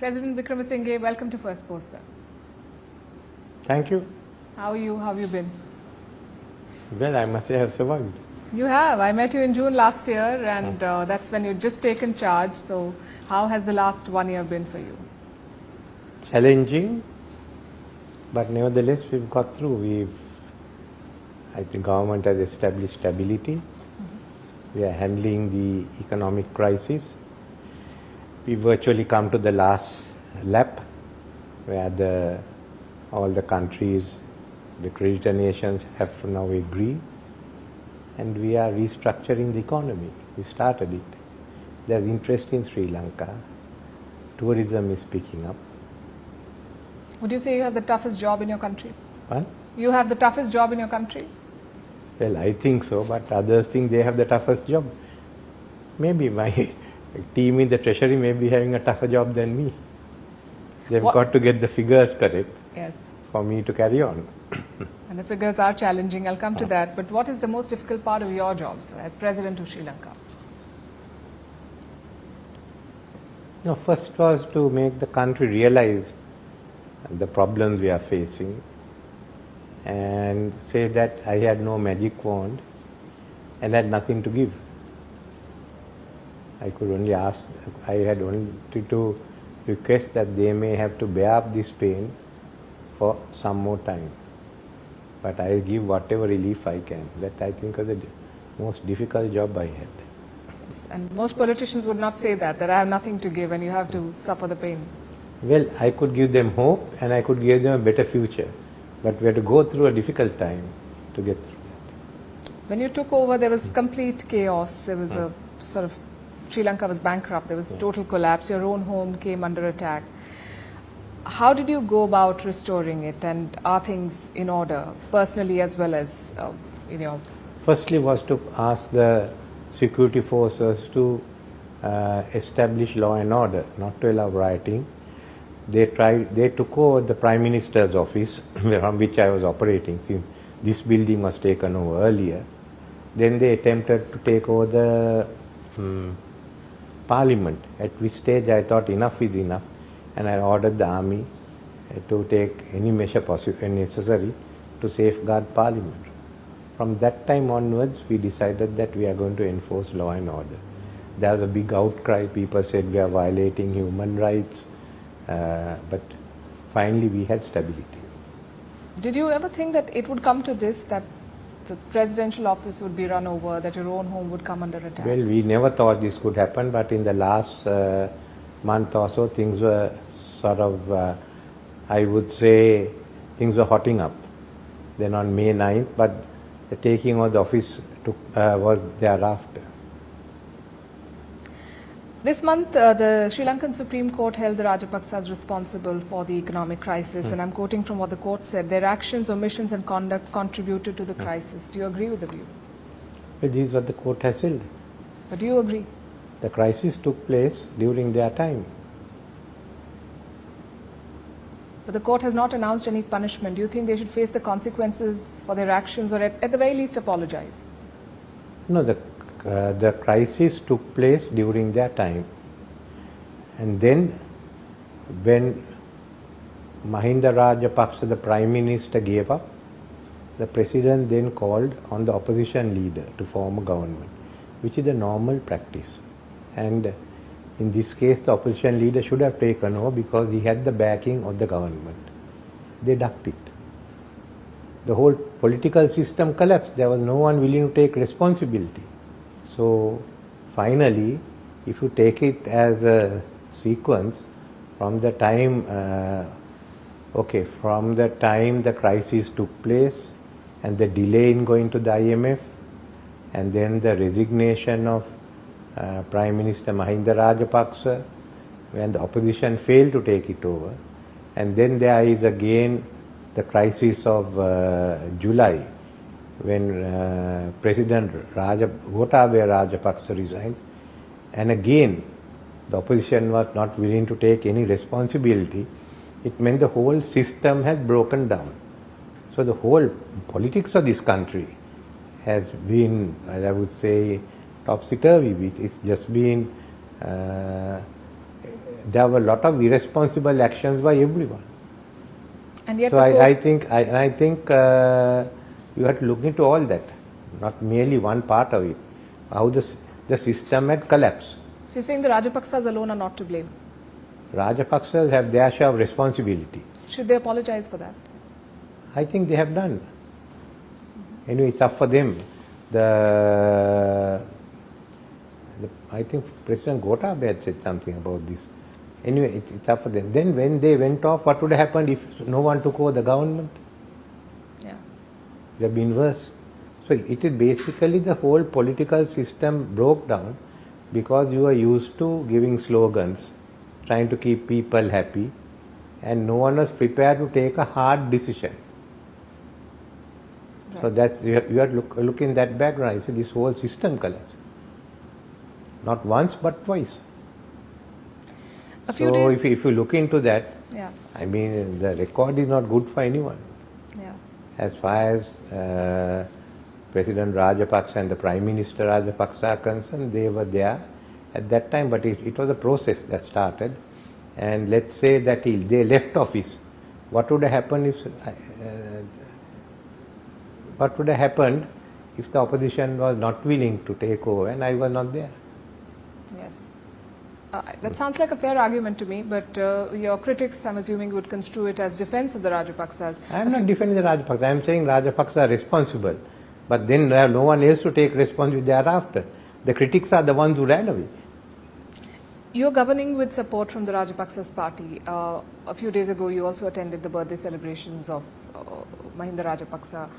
President Wickremesinghe, welcome to Firstpost, sir. Thank you. How are you? How have you been? Well, I must say I have survived. You have. I met you in June last year, and that's when you'd just taken charge. So, how has the last 1 year been for you? Challenging, but nevertheless we've got through. I think government has established stability. We are handling the economic crisis. We virtually come to the last lap where all the countries, the creditor nations have to now agree, and we are restructuring the economy. We started it. There's interest in Sri Lanka. Tourism is picking up. Would you say you have the toughest job in your country? What? You have the toughest job in your country? Well, I think so, but others think they have the toughest job. Maybe my team in the treasury may be having a tougher job than me. They've got to get the figures correct for me to carry on. And the figures are challenging. I'll come to that. But what is the most difficult part of your job, sir, as President of Sri Lanka? No, first was to make the country realize the problems we are facing and say that I had no magic wand and had nothing to give. I could only ask, I had only to request that they may have to bear up this pain for some more time. But I will give whatever relief I can. That I think was the most difficult job I had. Yes, and most politicians would not say that I have nothing to give and you have to suffer the pain. Well, I could give them hope and I could give them a better future. But we had to go through a difficult time to get through that. When you took over, there was complete chaos. There was a sort of, Sri Lanka was bankrupt. There was total collapse. Your own home came under attack. How did you go about restoring it, and are things in order, personally as well as in your... Firstly was to ask the security forces to establish law and order, not to allow rioting. They took over the Prime Minister's office from which I was operating, since this building was taken over earlier. Then they attempted to take over the Parliament, at which stage I thought enough is enough, and I ordered the army to take any measure necessary to safeguard Parliament. From that time onwards, we decided that we are going to enforce law and order. There was a big outcry. People said we are violating human rights. But finally we had stability. Did you ever think that it would come to this, that the presidential office would be run over, that your own home would come under attack? Well, we never thought this could happen, but in the last month or so, things were sort of, I would say, things were hotting up. Then on May 9th, but the taking of the office was thereafter. This month, the Sri Lankan Supreme Court held the Rajapaksas responsible for the economic crisis, and I'm quoting from what the court said: their actions, omissions and conduct contributed to the crisis. Do you agree with the view? Well, this is what the court has said. But do you agree? The crisis took place during their time. But the court has not announced any punishment. Do you think they should face the consequences for their actions, or at the very least apologize? No, the crisis took place during their time, and then when Mahinda Rajapaksa, the Prime Minister, gave up, the President then called on the opposition leader to form a government, which is the normal practice. And in this case, the opposition leader should have taken over because he had the backing of the government. They ducked it. The whole political system collapsed. There was no one willing to take responsibility. So finally, if you take it as a sequence, from the time the crisis took place and the delay in going to the IMF, and then the resignation of Prime Minister Mahinda Rajapaksa when the opposition failed to take it over, and then there is again the crisis of July, when President Gotabaya Rajapaksa resigned, and again the opposition was not willing to take any responsibility. It meant the whole system has broken down. So the whole politics of this country has been, as I would say, topsy-turvy, which is just been there were a lot of irresponsible actions by everyone. And yet So I think you have to look into all that, not merely one part of it. How the system had collapsed. So you're saying the Rajapaksas alone are not to blame. Rajapaksas have their share of responsibility. Should they apologize for that? I think they have done. Anyway, it's up for them. I think President Gotabaya had said something about this. Anyway, it's up for them. Then when they went off, what would have happened if no one took over the government? Yeah. It would have been worse. So it is basically the whole political system broke down because you are used to giving slogans, trying to keep people happy, and no one was prepared to take a hard decision. Right. So that's you have to look in that background. I say this whole system collapsed. Not once but twice. A few So days. if you look into that, Yeah. I mean the record is not good for anyone. Yeah. As far as President Rajapaksa and the Prime Minister Rajapaksa are concerned, they were there at that time, but it was a process that started. And let's say that they left office. What would have happened if the opposition was not willing to take over and I was not there? Yes. That sounds like a fair argument to me, but your critics, I'm assuming, would construe it as defense of the Rajapaksas. I am not defending the Rajapaksa. I am saying Rajapaksa are responsible. But then there no one else to take responsibility thereafter. The critics are the ones who ran away. You're governing with support from the Rajapaksas party. A few days ago, you also attended the birthday celebrations of Mahinda Rajapaksa.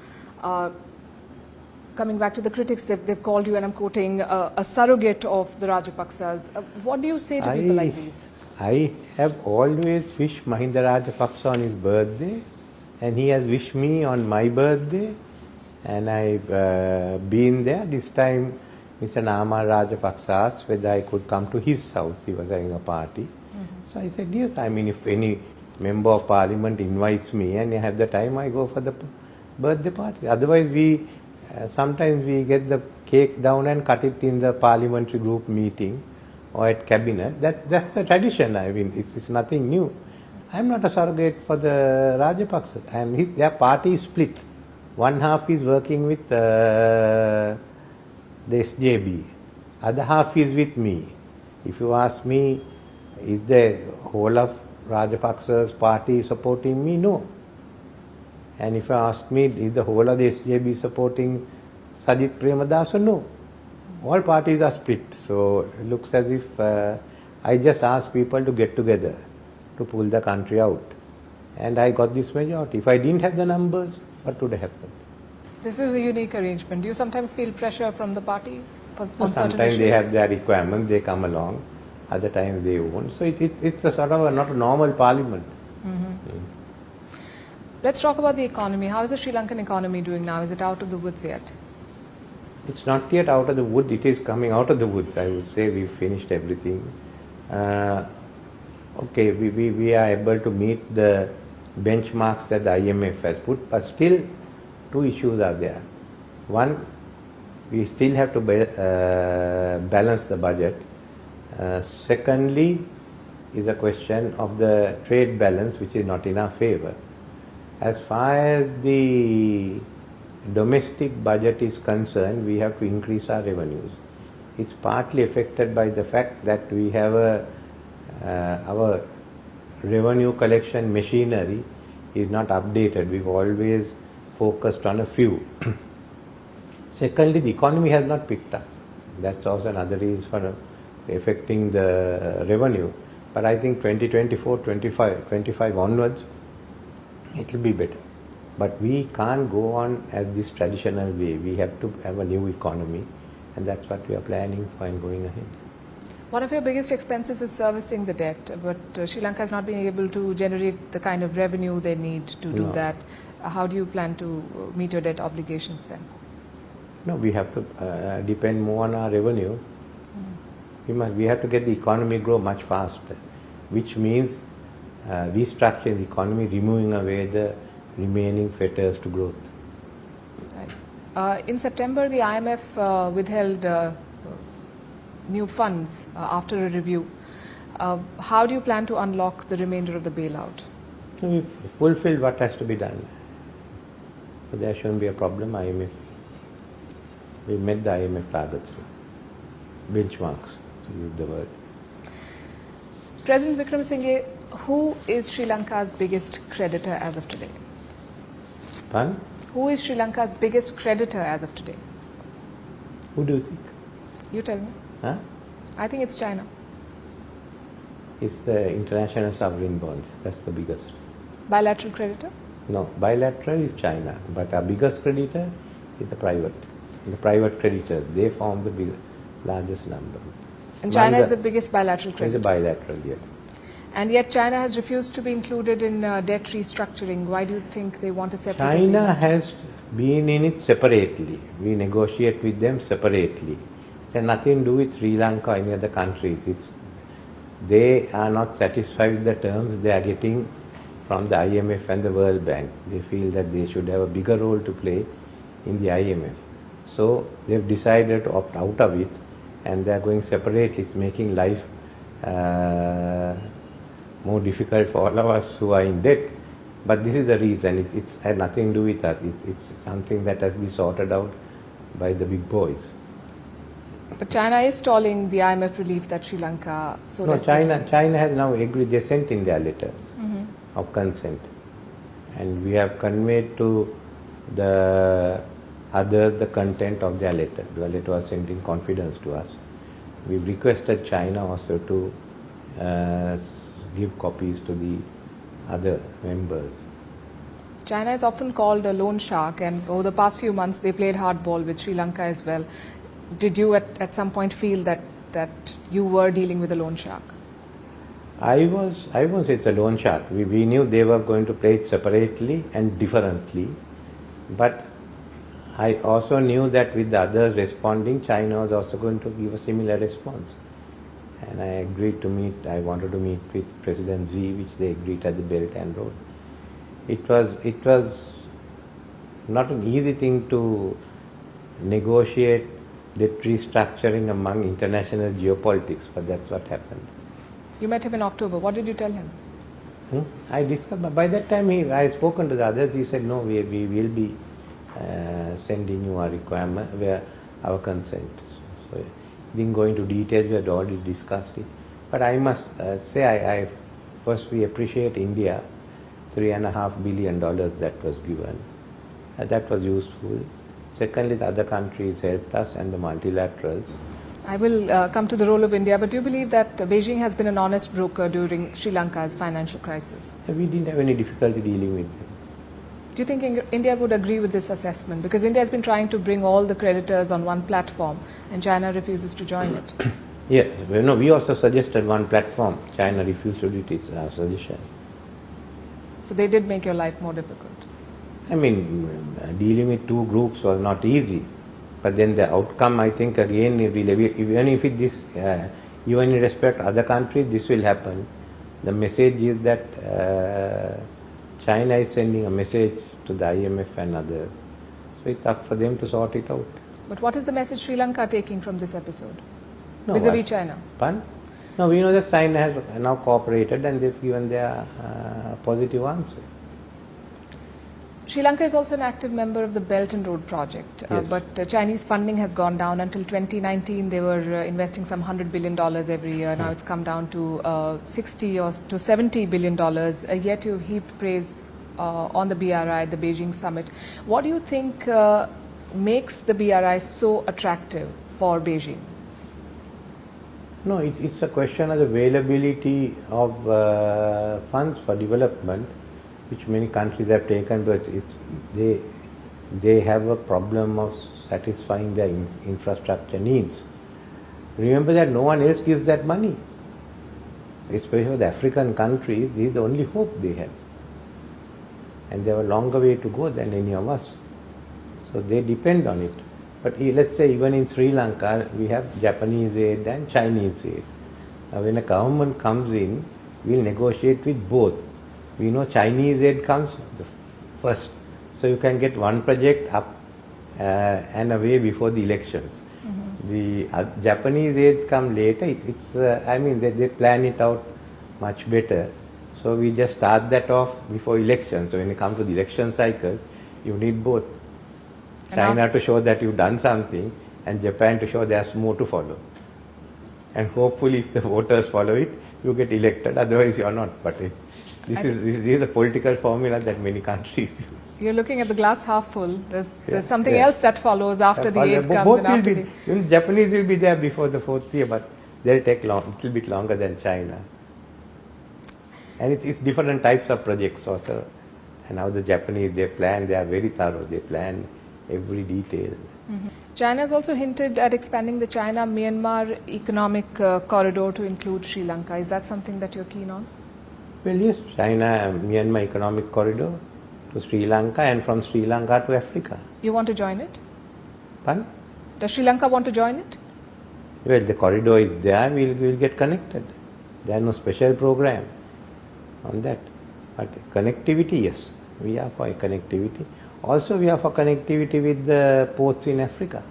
Coming back to the critics, they've called you, and I'm quoting, a surrogate of the Rajapaksas. What do you say to people like these? I have always wished Mahinda Rajapaksa on his birthday, and he has wished me on my birthday, and I've been there. This time, Mr. Nama Rajapaksa asked whether I could come to his house. He was having a party. So I said, yes, I mean, if any member of parliament invites me and I have the time, I go for the birthday party. Otherwise, sometimes we get the cake down and cut it in the parliamentary group meeting or at cabinet. That's the tradition. I mean, it's nothing new. I'm not a surrogate for the Rajapaksas. Their party is split. One half is working with the SJB. Other half is with me. If you ask me, is the whole of Rajapaksa's party supporting me? No. And if you ask me, is the whole of the SJB supporting Sajith Premadasa? No. All parties are split. So it looks as if I just asked people to get together to pull the country out. And I got this majority. If I didn't have the numbers, what would have happened? This is a unique arrangement. Do you sometimes feel pressure from the party on certain Sometimes issues? they have their requirements, they come along. Other times they won't. So it's a sort of not a normal parliament. Let's talk about the economy. How is the Sri Lankan economy doing now? Is it out of the woods yet? It's not yet out of the wood. It is coming out of the woods. I would say we finished everything. Okay, we are able to meet the benchmarks that the IMF has put, but still two issues are there. One, we still have to balance the budget. Secondly, is a question of the trade balance, which is not in our favor. As far as the domestic budget is concerned, we have to increase our revenues. It's partly affected by the fact that we have our revenue collection machinery is not updated. We've always focused on a few. Secondly, the economy has not picked up. That's also another reason for affecting the revenue. But I think 2024, 25 onwards, it will be better. But we can't go on as this traditional way. We have to have a new economy, and that's what we are planning for and going ahead. One of your biggest expenses is servicing the debt, but Sri Lanka has not been able to generate the kind of revenue they need to do that. How do you plan to meet your debt obligations then? No, we have to depend more on our revenue. We have to get the economy grow much faster, which means restructuring the economy, removing away the remaining fetters to growth. Right. In September, the IMF withheld new funds after a review. How do you plan to unlock the remainder of the bailout? We've fulfilled what has to be done. So there shouldn't be a problem. IMF, we met the IMF targets, benchmarks, to use the word. President Wickremesinghe, who is Sri Lanka's biggest creditor as of today? Pardon? Who is Sri Lanka's biggest creditor as of today? Who do you think? You tell me. Huh? I think it's China. It's the international sovereign bonds. That's the biggest. Bilateral creditor? No, bilateral is China, but our biggest creditor is the private. The private creditors, they form the largest number. And China is the biggest bilateral creditor? It's a bilateral, yeah. And yet China has refused to be included in debt restructuring. Why do you think they want a separate China agreement? has been in it separately. We negotiate with them separately. It has nothing to do with Sri Lanka or any other countries. They are not satisfied with the terms they are getting from the IMF and the World Bank. They feel that they should have a bigger role to play in the IMF. So they've decided to opt out of it, and they are going separately. It's making life more difficult for all of us who are in debt. But this is the reason. It's had nothing to do with that. It's something that has to be sorted out by the big boys. But China is stalling the IMF relief that Sri Lanka so No, desperately needs. China has now agreed. They sent in their letters of consent, and we have conveyed to the others the content of their letter. The letter was sent in confidence to us. We've requested China also to give copies to the other members. China is often called a loan shark, and over the past few months they played hardball with Sri Lanka as well. Did you at some point feel that you were dealing with a loan shark? I won't say it's a loan shark. We knew they were going to play it separately and differently, but I also knew that with the others responding, China was also going to give a similar response. And I agreed to meet, I wanted to meet with President Xi, which they agreed at the Belt and Road. It was not an easy thing to negotiate debt restructuring among international geopolitics, but that's what happened. You met him in October. What did you tell him? I discovered, by that time I had spoken to the others. He said, no, we will be sending you our requirement, our consent. So didn't go into details, we had already discussed it. But I must say, first we appreciate India, $3.5 billion that was given. That was useful. Secondly, the other countries helped us and the multilaterals. I will come to the role of India, but do you believe that Beijing has been an honest broker during Sri Lanka's financial crisis? We didn't have any difficulty dealing with them. Do you think India would agree with this assessment? Because India has been trying to bring all the creditors on one platform and China refuses to join it. Yes, no, we also suggested one platform. China refused to do it, it's our suggestion. So they did make your life more difficult. I mean, dealing with two groups was not easy. But then the outcome, I think, again, even if even in respect to other countries, this will happen. The message is that China is sending a message to the IMF and others. So it's up for them to sort it out. But what is the message Sri Lanka taking from this episode? No, vis-a-vis China? Pardon? No, we know that China has now cooperated and they've given their positive answer. Sri Lanka is also an active member of the Belt and Road project, Yes. but Chinese funding has gone down. Until 2019, they were investing some $100 billion every year. Now it's come down to 60 or to $70 billion. Yet you heaped praise on the BRI, the Beijing summit. What do you think makes the BRI so attractive for Beijing? No, it's a question of the availability of funds for development, which many countries have taken, but they have a problem of satisfying their infrastructure needs. Remember that no one else gives that money. Especially the African countries, this is the only hope they have. And they have a longer way to go than any of us. So they depend on it. But let's say even in Sri Lanka, we have Japanese aid and Chinese aid. Now when a government comes in, we'll negotiate with both. We know Chinese aid comes first. So you can get one project up and away before the elections. The Japanese aids come later. I mean, they plan it out much better. So we just start that off before elections. So when you come to the election cycles, you need both. China to show that you've done something, and Japan to show there's more to follow. And hopefully, if the voters follow it, you get elected. Otherwise, you're not. But this is a political formula that many countries use. You're looking at the glass half full. There's something else that follows after the aid comes. Both and after will be, Japanese will be there before the fourth year, but they'll take a little bit longer than China. And it's different types of projects also. And now the Japanese, they are very thorough. They plan every detail. China has also hinted at expanding the China-Myanmar economic corridor to include Sri Lanka. Is that something that you're keen on? Well, yes, China-Myanmar economic corridor to Sri Lanka, and from Sri Lanka to Africa. You want to join it? Pardon? Does Sri Lanka want to join it? Well, the corridor is there, we'll get connected. There is no special program on that. But connectivity, yes, we are for connectivity. Also, we are for connectivity with the ports in Africa.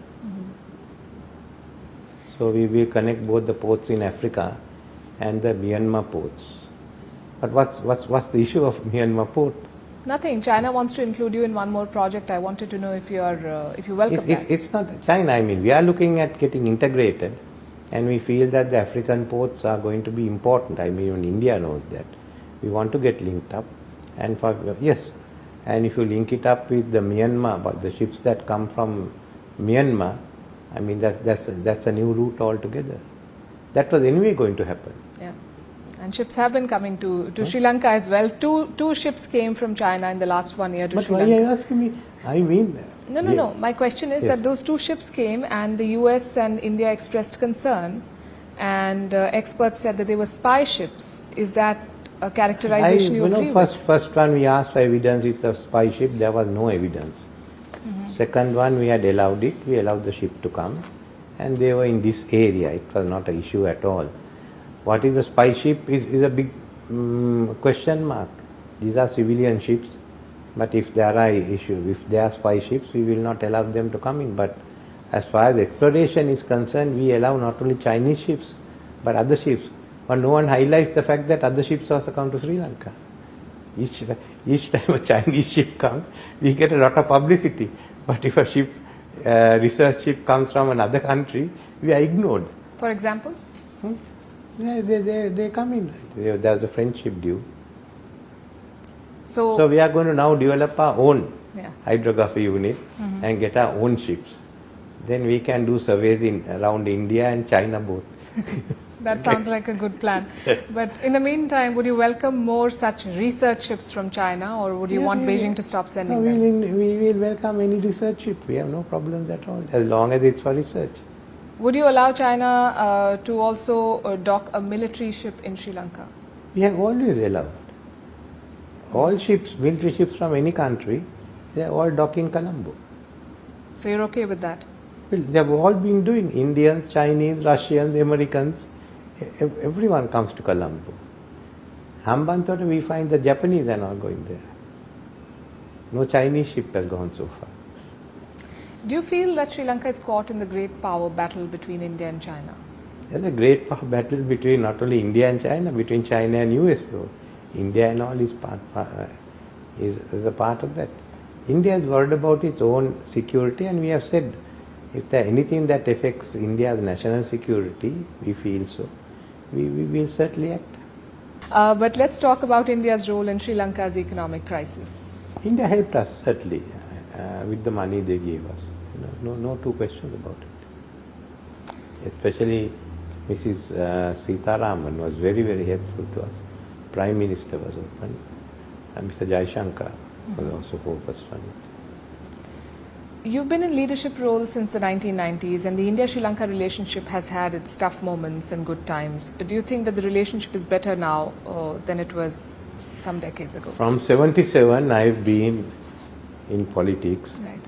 So we will connect both the ports in Africa and the Myanmar ports. But what's the issue of Myanmar port? Nothing. China wants to include you in one more project. I wanted to know if you welcome that. It's not China. I mean, we are looking at getting integrated, and we feel that the African ports are going to be important. I mean, even India knows that. We want to get linked up, and and if you link it up with the Myanmar, but the ships that come from Myanmar, I mean, that's a new route altogether. That was anyway going to happen. Yeah. And ships have been coming to Sri Lanka as well. Two ships came from China in the last 1 year to Sri Lanka. But why are you asking me? I mean... No. My question is that those two ships came and the US and India expressed concern, and experts said that they were spy ships. Is that a characterization you agree with? First one we asked for evidence, it's a spy ship. There was no evidence. Second one, we had allowed it. We allowed the ship to come, and they were in this area. It was not an issue at all. What is a spy ship is a big question mark. These are civilian ships, but if there are issues, if they are spy ships, we will not allow them to come in. But as far as exploration is concerned, we allow not only Chinese ships, but other ships. But no one highlights the fact that other ships also come to Sri Lanka. Each time a Chinese ship comes, we get a lot of publicity. But if a research ship comes from another country, we are ignored. For example? They come in. There's a French ship due. So we are going to now develop our own hydrography unit and get our own ships. Then we can do surveys around India and China both. That sounds like a good plan. But in the meantime, would you welcome more such research ships from China, or would you want Beijing to stop sending them? We will welcome any research ship. We have no problems at all, as long as it's for research. Would you allow China to also dock a military ship in Sri Lanka? We have always allowed. All ships, military ships from any country, they are all dock in Colombo. So you're okay with that? Well, they have all been doing. Indians, Chinese, Russians, Americans, everyone comes to Colombo. Hambantota, we find the Japanese are not going there. No Chinese ship has gone so far. Do you feel that Sri Lanka is caught in the great power battle between India and China? There's a great power battle between not only India and China, between China and US though. India and all is a part of that. India is worried about its own security, and we have said if there anything that affects India's national security, we feel so, we will certainly act. But let's talk about India's role in Sri Lanka's economic crisis. India helped us certainly with the money they gave us. No two questions about it. Especially Mrs. Sitaraman was very, very helpful to us. Prime Minister was open, and Mr. Jaishankar was also focused on it. You've been in leadership roles since the 1990s, and the India-Sri Lanka relationship has had its tough moments and good times. Do you think that the relationship is better now than it was some decades ago? From 77, I've been in politics. Right.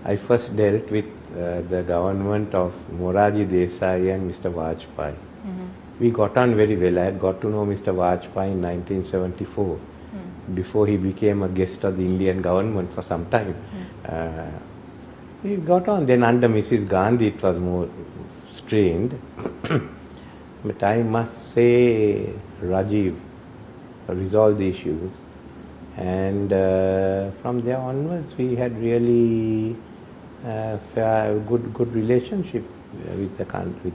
I first dealt with the government of Morarji Desai and Mr. Vajpayee. We got on very well. I had got to know Mr. Vajpayee in 1974, before he became a guest of the Indian government for some time. We got on. Then under Mrs. Gandhi, it was more strained. But I must say Rajiv resolved the issues, and from there onwards we had really good relationship with the country,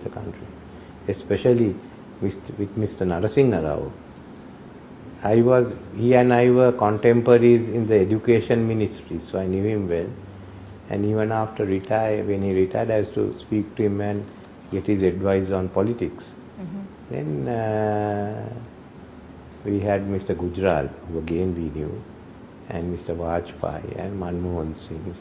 especially with Mr. Narasingha Rao. He and I were contemporaries in the education ministry, so I knew him well. And even after when he retired, I used to speak to him and get his advice on politics. Then we had Mr. Gujral, who again we knew, and Mr. Vajpayee and Manmohan Singh.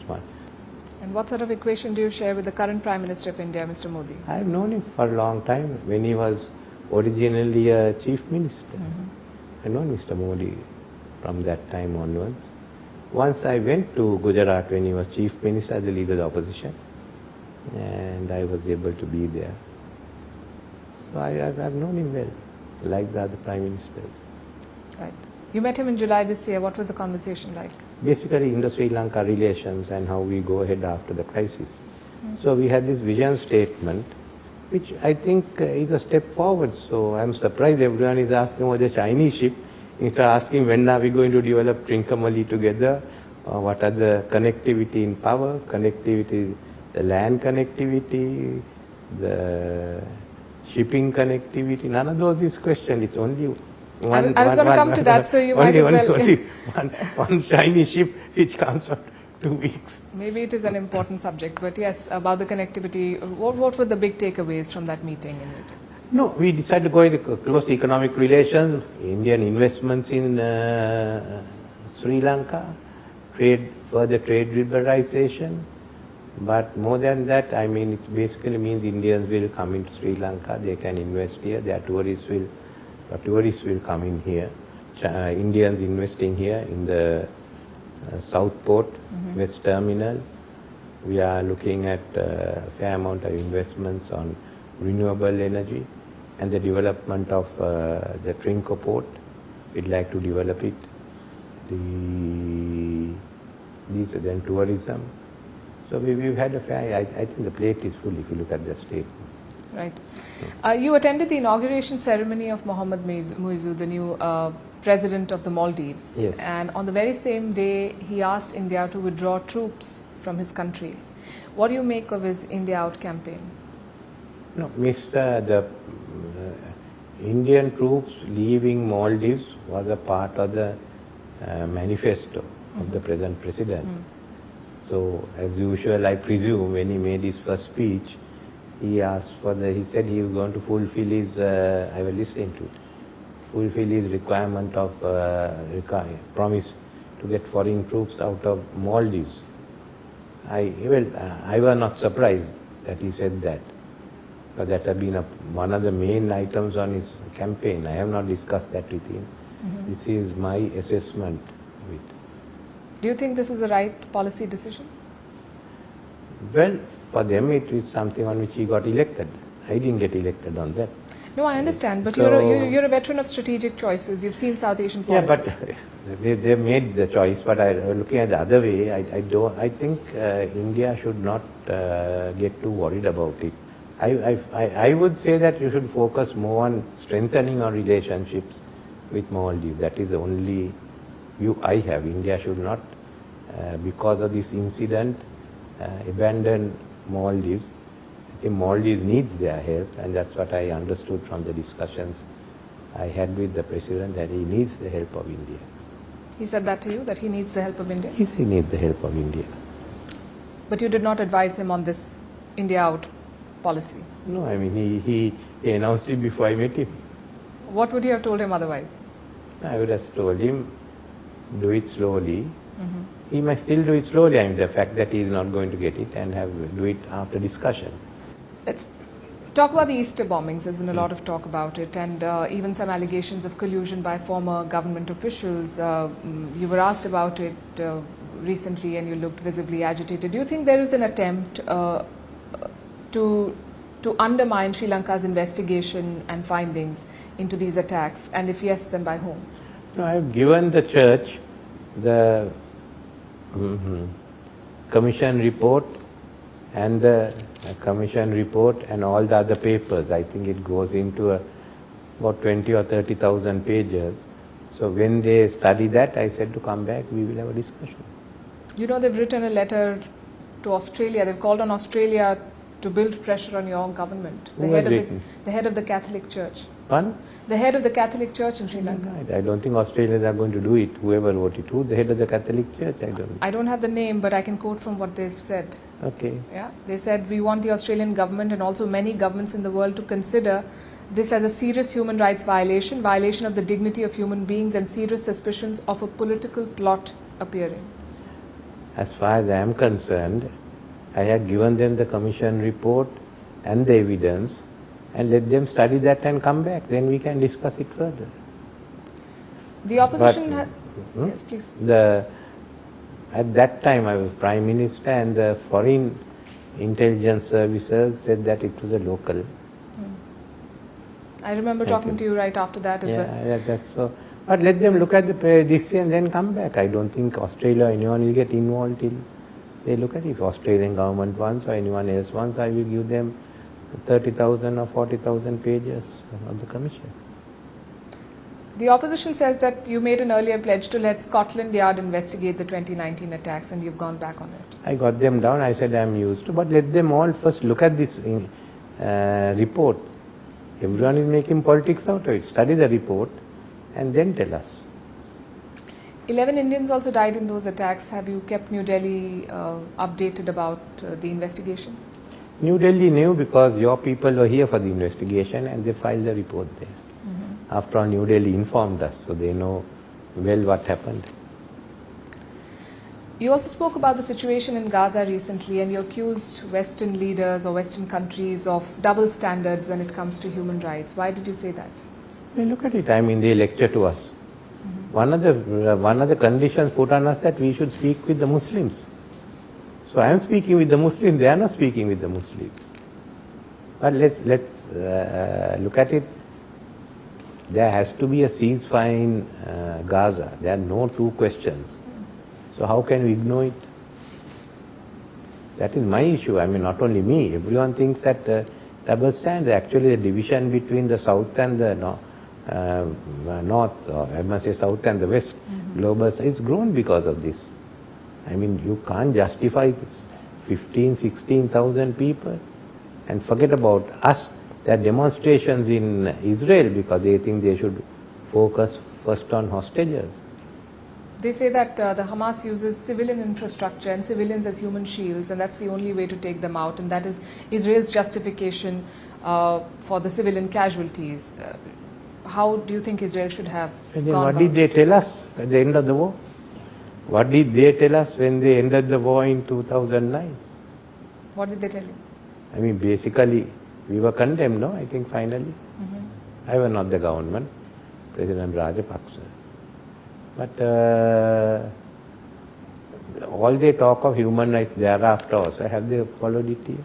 And what sort of equation do you share with the current Prime Minister of India, Mr. Modi? I have known him for a long time, when he was originally a chief minister. I know Mr. Modi from that time onwards. Once I went to Gujarat when he was chief minister as the leader of the opposition, and I was able to be there. So I've known him well, like the other prime ministers. Right. You met him in July this year. What was the conversation like? Basically, Indo-Sri Lanka relations and how we go ahead after the crisis. So we had this vision statement, which I think is a step forward. So I'm surprised everyone is asking about the Chinese ship, instead of asking when are we going to develop Trincomalee together, what are the connectivity in power, connectivity, the land connectivity, the shipping connectivity. None of those is questioned. It's only one. I was going to come to that, so you might as well. Only one Chinese ship which comes for 2 weeks. Maybe it is an important subject, but yes, about the connectivity, what were the big takeaways from that meeting? No, we decided to go into close economic relations, Indian investments in Sri Lanka, further trade liberalization. But more than that, I mean, it basically means Indians will come into Sri Lanka, they can invest here, tourists will come in here. Indians investing here in the South Port, West Terminal. We are looking at a fair amount of investments on renewable energy and the development of the Trinco port. We'd like to develop it. Then tourism. So we've had a fair, I think the plate is full if you look at the statement. Right. You attended the inauguration ceremony of Mohammad Muizzu, the new president of the Maldives. Yes. And on the very same day, he asked India to withdraw troops from his country. What do you make of his India Out campaign? No, the Indian troops leaving Maldives was a part of the manifesto of the present president. So, as usual, I presume when he made his first speech, he said he was going to fulfill his, I was listening to it, fulfill his requirement of promise to get foreign troops out of Maldives. I was not surprised that he said that, but that had been one of the main items on his campaign. I have not discussed that with him. This is my assessment of it. Do you think this is the right policy decision? Well, for them it is something on which he got elected. I didn't get elected on that. No, I understand, but So- you're a veteran of strategic choices. You've seen South Asian politics. Yeah, but they made the choice. But looking at the other way, I think India should not get too worried about it. I would say that you should focus more on strengthening our relationships with Maldives. That is the only view I have. India should not, because of this incident, abandon Maldives. I think Maldives needs their help, and that's what I understood from the discussions I had with the president, that he needs the help of India. He said that to you, that he needs the help of India? He said he needs the help of India. But you did not advise him on this India Out policy? No, I mean, he announced it before I met him. What would you have told him otherwise? I would have told him, do it slowly. He might still do it slowly. I mean, the fact that he is not going to get it and do it after discussion. Let's talk about the Easter bombings. There's been a lot of talk about it, and even some allegations of collusion by former government officials. You were asked about it recently and you looked visibly agitated. Do you think there is an attempt to undermine Sri Lanka's investigation and findings into these attacks, and if yes, then by whom? No, I have given the church the commission report and the commission report and all the other papers. I think it goes into about 20 or 30,000 pages. So when they study that, I said to come back, we will have a discussion. You know, they've written a letter to Australia. They've called on Australia to build pressure on your government. Who has written? The head of the Catholic Church. Pardon? The head of the Catholic Church in Sri Lanka. I don't think Australians are going to do it. Whoever wrote it, who the head of the Catholic Church? I don't know. I don't have the name, but I can quote from what they've said. Okay. Yeah, they said we want the Australian government and also many governments in the world to consider this as a serious human rights violation, violation of the dignity of human beings, and serious suspicions of a political plot appearing. As far as I am concerned, I had given them the commission report and the evidence, and let them study that and come back. Then we can discuss it further. The opposition But, yes, please. At that time, I was Prime Minister, and the foreign intelligence services said that it was a local. I remember talking to you right after that as well. Yeah, that's so. But let them look at this and then come back. I don't think Australia or anyone will get involved till they look at it. If Australian government wants or anyone else wants, I will give them 30,000 or 40,000 pages of the commission. The opposition says that you made an earlier pledge to let Scotland Yard investigate the 2019 attacks, and you've gone back on it. I got them down. I said I am used to, but let them all first look at this report. Everyone is making politics out of it. Study the report and then tell us. 11 Indians also died in those attacks. Have you kept New Delhi updated about the investigation? New Delhi knew because your people were here for the investigation and they filed the report there. After all, New Delhi informed us, so they know well what happened. You also spoke about the situation in Gaza recently, and you accused Western leaders or Western countries of double standards when it comes to human rights. Why did you say that? Well, look at it. I mean, they lecture to us. One of the conditions put on us that we should speak with the Muslims. So I am speaking with the Muslims. They are not speaking with the Muslims. But let's look at it. There has to be a ceasefire in Gaza. There are no two questions. So how can we ignore it? That is my issue. I mean, not only me. Everyone thinks that double standard. Actually, the division between the south and the north, or I must say south and the west, global, it's grown because of this. I mean, you can't justify 15, 16,000 people and forget about us. There are demonstrations in Israel because they think they should focus first on hostages. They say that the Hamas uses civilian infrastructure and civilians as human shields, and that's the only way to take them out, and that is Israel's justification for the civilian casualties. How do you think Israel should have And then gone what about did they tell us at the end of the war? What did they tell us when they ended the war in 2009? What did they tell you? I mean, basically, we were condemned, no? I think finally. I was not the government, President Rajapakas. But all they talk of human rights thereafter also, have they followed it here?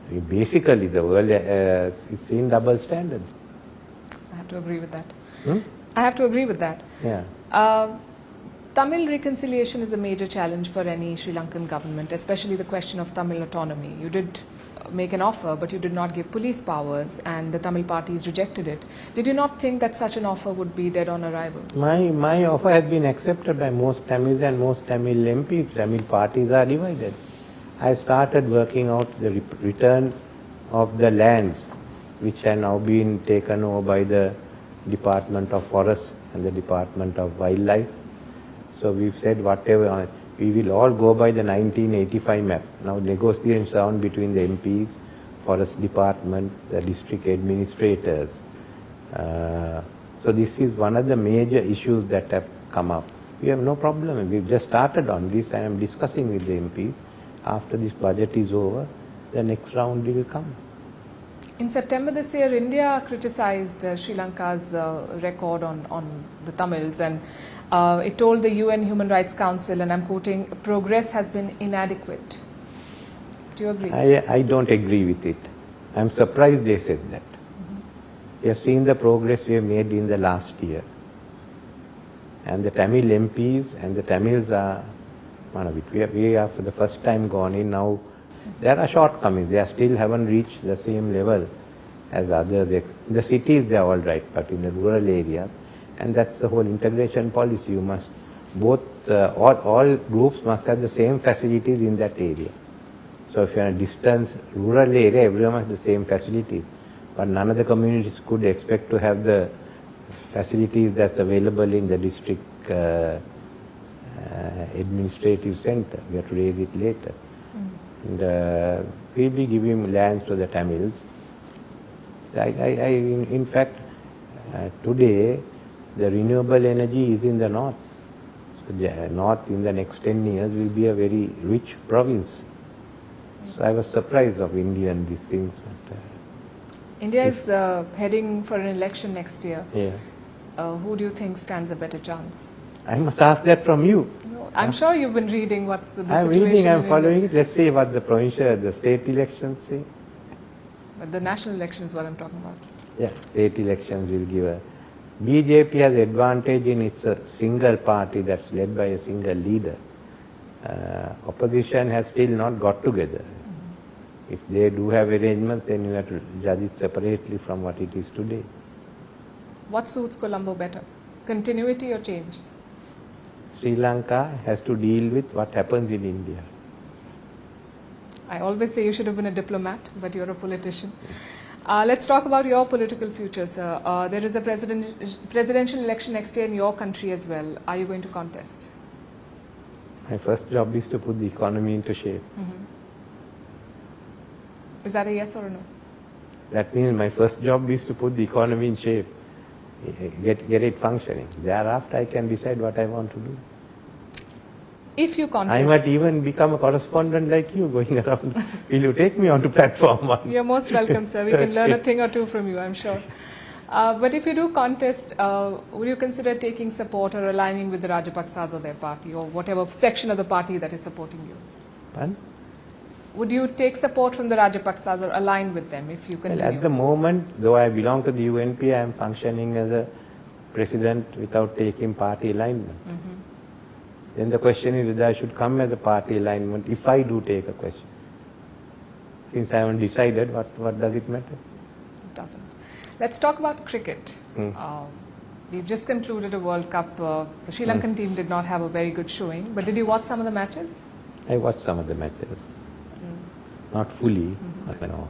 I mean, basically, the world is seeing double standards. I have to agree with that. I have to agree with that. Yeah. Tamil reconciliation is a major challenge for any Sri Lankan government, especially the question of Tamil autonomy. You did make an offer, but you did not give police powers, and the Tamil parties rejected it. Did you not think that such an offer would be dead on arrival? My offer has been accepted by most Tamils and most Tamil MPs. Tamil parties are divided. I started working out the return of the lands which have now been taken over by the Department of Forests and the Department of Wildlife. So we've said whatever, we will all go by the 1985 map. Now negotiations are on between the MPs, Forest Department, the district administrators. So this is one of the major issues that have come up. We have no problem. We've just started on this and I'm discussing with the MPs. After this budget is over, the next round will come. In September this year, India criticized Sri Lanka's record on the Tamils, and it told the UN Human Rights Council, and I'm quoting, progress has been inadequate. Do you agree? I don't agree with it. I'm surprised they said that. We have seen the progress we have made in the last year. And the Tamil MPs and the Tamils are one of it. We are for the first time gone in now. There are shortcomings. They still haven't reached the same level as others. In the cities they are all right, but in the rural areas, and that's the whole integration policy. You must all groups must have the same facilities in that area. So if you are in a distant rural area, everyone has the same facilities, but none of the communities could expect to have the facilities that's available in the district administrative center. We have to raise it later. And we'll be giving lands to the Tamils. In fact, today the renewable energy is in the north. So the north in the next 10 years will be a very rich province. So I was surprised of India and these things. But, India is heading for an election next year. Yeah. Who do you think stands a better chance? I must ask that from you. No, I'm sure you've been reading what's the I'm situation. reading, I'm in following India. it. Let's see what the provincial, the state elections say. But the national election is what I'm talking about. Yeah, state elections will give a... BJP has advantage in it's a single party that's led by a single leader. Opposition has still not got together. If they do have arrangements, then you have to judge it separately from what it is today. What suits Colombo better? Continuity or change? Sri Lanka has to deal with what happens in India. I always say you should have been a diplomat, but you're a politician. Let's talk about your political future, sir. There is a presidential election next year in your country as well. Are you going to contest? My first job is to put the economy into shape. Is that a yes or a no? That means my first job is to put the economy in shape, get it functioning. Thereafter I can decide what I want to do. If you contest... I might even become a correspondent like you going around. Will you take me onto platform one? You're most welcome, sir. We can learn a thing or two from you, I'm sure. But if you do contest, would you consider taking support or aligning with the Rajapaksas or their party or whatever section of the party that is supporting you? Pardon? Would you take support from the Rajapaksas or align with them if you continue? Well, at the moment, though I belong to the UNP, I am functioning as a president without taking party alignment. Then the question is whether I should come as a party alignment if I do take a question. Since I haven't decided, what does it matter? It doesn't. Let's talk about cricket. We've just concluded a World Cup. The Sri Lankan team did not have a very good showing, but did you watch some of the matches? I watched some of the matches. Not fully, on and off.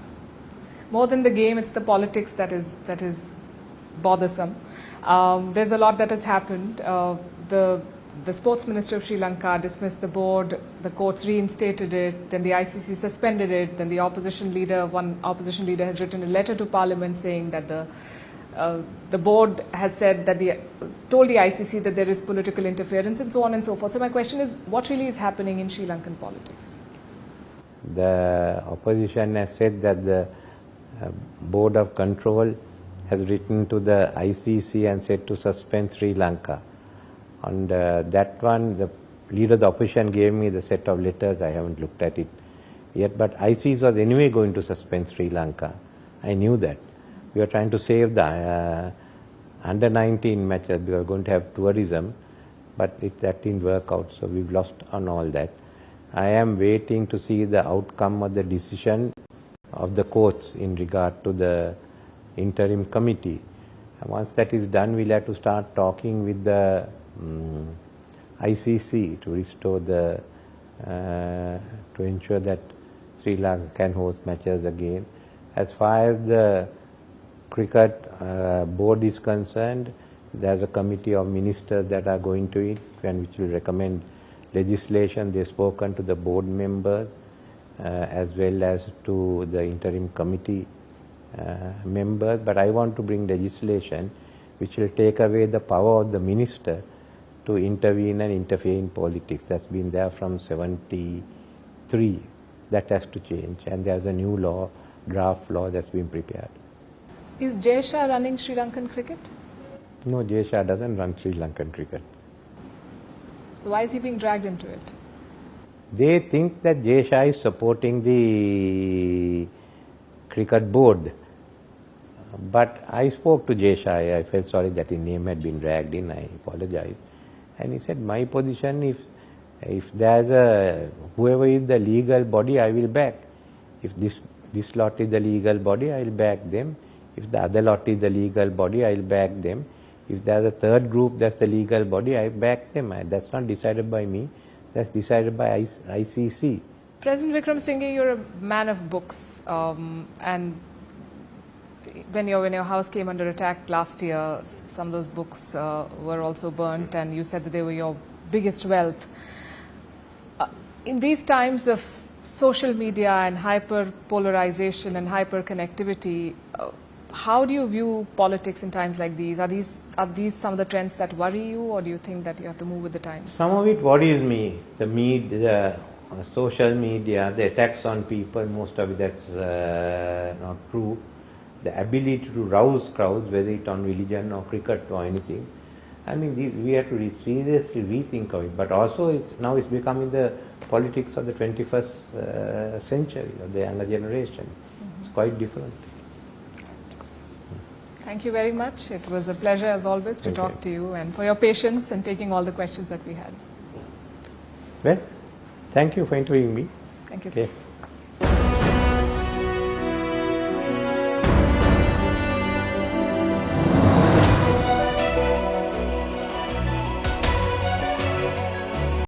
More than the game, it's the politics that is bothersome. There's a lot that has happened. The sports minister of Sri Lanka dismissed the board, the courts reinstated it, then the ICC suspended it, then one opposition leader has written a letter to Parliament saying that the board has said that told the ICC that there is political interference and so on and so forth. So my question is, what really is happening in Sri Lankan politics? The opposition has said that the Board of Control has written to the ICC and said to suspend Sri Lanka. On that one, the leader of the opposition gave me the set of letters. I haven't looked at it yet, but ICC was anyway going to suspend Sri Lanka. I knew that. We were trying to save the under-19 matches. We were going to have tourism, but that didn't work out, so we've lost on all that. I am waiting to see the outcome of the decision of the courts in regard to the interim committee. And once that is done, we'll have to start talking with the ICC to restore to ensure that Sri Lanka can host matches again. As far as the cricket board is concerned, there's a committee of ministers that are going to it and which will recommend legislation. They've spoken to the board members as well as to the interim committee members, but I want to bring legislation which will take away the power of the minister to intervene and interfere in politics. That's been there from 73. That has to change, and there's a new law, draft law that's been prepared. Is Jay Shah running Sri Lankan cricket? No, Jay Shah doesn't run Sri Lankan cricket. So why is he being dragged into it? They think that Jay Shah is supporting the cricket board. But I spoke to Jay Shah. I felt sorry that his name had been dragged in. I apologized. And he said, my position, if If there's whoever is the legal body, I will back. If this lot is the legal body, I will back them. If the other lot is the legal body, I will back them. If there's a third group that's the legal body, I back them. That's not decided by me. That's decided by ICC. President Wickremesinghe, you're a man of books, and when your house came under attack last year, some of those books were also burnt, and you said that they were your biggest wealth. In these times of social media and hyper-polarization and hyper-connectivity, how do you view politics in times like these? Are these some of the trends that worry you, or do you think that you have to move with the times? Some of it worries me. The media, the social media, the attacks on people, most of it that's not true. The ability to rouse crowds, whether it's on religion or cricket or anything. I mean, we have to seriously rethink of it. But also, now it's becoming the politics of the 21st century, of the younger generation. Mm-hmm. It's quite different. Thank you very much. It was a pleasure, as always, to talk to you, and for your patience and taking all the questions that we had. Well, thank you for interviewing me. Thank you, sir. Okay.